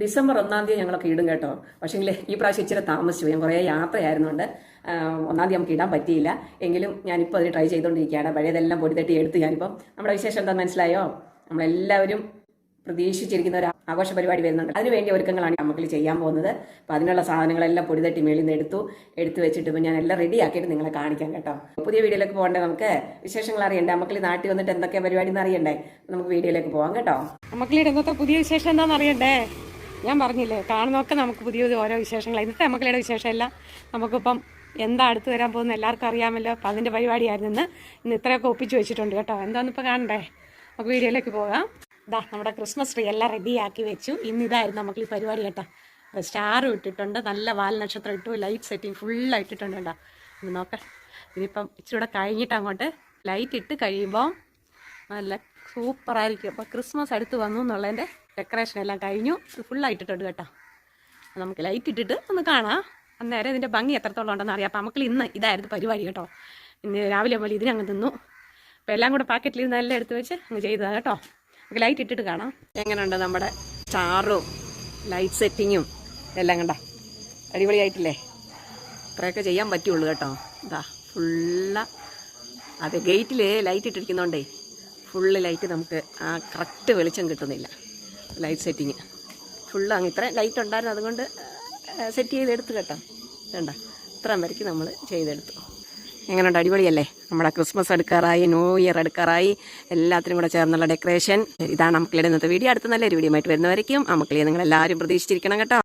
December 1-ാം തീയതി ഞങ്ങളൊക്കെ ഇടും കേട്ടോ. പക്ഷേങ്കിൽ ഈ പ്രാവശ്യം ഇച്ചിരി താമസിച്ചു. ഞാൻ കുറേ യാത്രയായിരുന്നുകൊണ്ട് 1-ാം തീയതി നമുക്ക് ഇടാൻ പറ്റിയില്ല. എങ്കിലും ഞാനിപ്പോൾ അതിന് ട്രൈ ചെയ്തുകൊണ്ടിരിക്കുകയാണ്. പഴയതെല്ലാം പൊടി തട്ടി എടുത്ത് ഞാനിപ്പം. നമ്മുടെ വിശേഷം എന്താണെന്ന് മനസ്സിലായോ? നമ്മളെല്ലാവരും പ്രതീക്ഷിച്ചിരിക്കുന്ന ഒരു ആഘോഷ പരിപാടി വരുന്നുണ്ട്. അതിനുവേണ്ടി ഒരുക്കങ്ങളാണ് നമുക്ക് ചെയ്യാൻ പോകുന്നത്. അപ്പോൾ അതിനുള്ള സാധനങ്ങളെല്ലാം പൊടി തട്ടി മേളിൽ നിന്ന് എടുത്തു വെച്ചിട്ട് ഇപ്പോൾ ഞാൻ എല്ലാം റെഡി ആക്കിയിട്ട് നിങ്ങളെ കാണിക്കാം കേട്ടോ. പുതിയ വീഡിയോയിലേക്ക് പോകണ്ടേ, നമുക്ക് വിശേഷങ്ങൾ അറിയണ്ടേ, നമുക്ക് നാട്ടിൽ വന്നിട്ട് എന്തൊക്കെ പരിപാടി എന്ന് അറിയണ്ടേ. നമുക്ക് വീഡിയോയിലേക്ക് പോകാം കേട്ടോ. നമുക്ക് ഇന്നത്തെ പുതിയ വിശേഷം എന്താണെന്ന് അറിയണ്ടേ? ഞാൻ പറഞ്ഞില്ലേ, കാണുന്നതൊക്കെ നമുക്ക് പുതിയ ഓരോ വിശേഷങ്ങൾ. ഇന്നത്തെ മക്കളുടെ വിശേഷമല്ല, നമുക്കിപ്പം എന്താ അടുത്ത് വരാൻ പോകുന്ന എല്ലാവർക്കും അറിയാമല്ലോ. അപ്പം അതിൻ്റെ പരിപാടിയായിരുന്നു ഇന്ന് ഇത്രയൊക്കെ ഒപ്പിച്ച് വെച്ചിട്ടുണ്ട് കേട്ടോ. എന്താണെന്നിപ്പോൾ കാണണ്ടേ, നമുക്ക് വീഡിയോയിലേക്ക് പോകാം. ഇതാ നമ്മുടെ ക്രിസ്മസ് ട്രീ എല്ലാം റെഡിയാക്കി വെച്ചു. ഇന്നിതായിരുന്നു നമുക്ക് ഈ പരിപാടി കേട്ടോ. സ്റ്റാറും ഇട്ടിട്ടുണ്ട്, നല്ല വാൽനക്ഷത്രം ഇട്ടു, ലൈറ്റ് സെറ്റിങ് ഫുള്ളായി ഇട്ടിട്ടുണ്ട് കേട്ടോ. ഇത് നോക്കാം. ഇനിയിപ്പം ഇച്ചിരി കൂടെ കഴിഞ്ഞിട്ട് അങ്ങോട്ട് ലൈറ്റ് ഇട്ട് കഴിയുമ്പോൾ നല്ല സൂപ്പറായിരിക്കും. അപ്പോൾ ക്രിസ്മസ് അടുത്ത് വന്നു എന്നുള്ളതിൻ്റെ ഡെക്കറേഷൻ എല്ലാം കഴിഞ്ഞു. ഫുള്ളായിട്ടിട്ടുണ്ട് കേട്ടോ. നമുക്ക് ലൈറ്റ് ഇട്ടിട്ട് ഒന്ന് കാണാം. അന്നേരം ഇതിൻ്റെ ഭംഗി എത്രത്തോളം ഉണ്ടെന്ന് അറിയാം. അപ്പോൾ നമുക്ക് ഇന്ന് ഇതായിരുന്നു പരിപാടി കേട്ടോ. ഇന്ന് രാവിലെ പോലെ ഇതിനങ്ങ് തിന്നു. അപ്പോൾ എല്ലാം കൂടെ പാക്കറ്റിൽ നിന്ന് എല്ലാം എടുത്ത് വെച്ച് അങ്ങ് ചെയ്തതാണ് കേട്ടോ. നമുക്ക് ലൈറ്റ് ഇട്ടിട്ട് കാണാം എങ്ങനെയുണ്ട് നമ്മുടെ സ്റ്റാറും ലൈറ്റ് സെറ്റിങ്ങും എല്ലാം കണ്ട അടിപൊളിയായിട്ടില്ലേ. ഇത്രയൊക്കെ ചെയ്യാൻ പറ്റുള്ളൂ കേട്ടോ. ഇതാ ഫുള്ള് അത് ഗേറ്റിൽ ലൈറ്റ് ഇട്ടിരിക്കുന്നതുകൊണ്ടേ ഫുള്ള് ലൈറ്റ് നമുക്ക് ആ കറക്റ്റ് വെളിച്ചം കിട്ടുന്നില്ല. ലൈറ്റ് സെറ്റിങ് ഫുള്ള് അങ്ങ് ഇത്രയും ലൈറ്റ് ഉണ്ടായിരുന്നു, അതുകൊണ്ട് സെറ്റ് ചെയ്തെടുത്ത് കേട്ടോ. വേണ്ട ഇത്രയും വരയ്ക്ക് നമ്മൾ ചെയ്തെടുത്തു. എങ്ങനെയുണ്ട്, അടിപൊളിയല്ലേ? നമ്മുടെ ക്രിസ്മസ് എടുക്കാറായി, ന്യൂ ഇയർ എടുക്കാറായി, എല്ലാത്തിനും കൂടെ ചേർന്നുള്ള ഡെക്കറേഷൻ. ഇതാണ് മക്കളുടെ ഇന്നത്തെ വീഡിയോ. അടുത്ത നല്ലൊരു വീഡിയോ ആയിട്ട് വരുന്നവരേക്കും മക്കളെ നിങ്ങളെല്ലാവരും പ്രതീക്ഷിച്ചിരിക്കണം കേട്ടോ.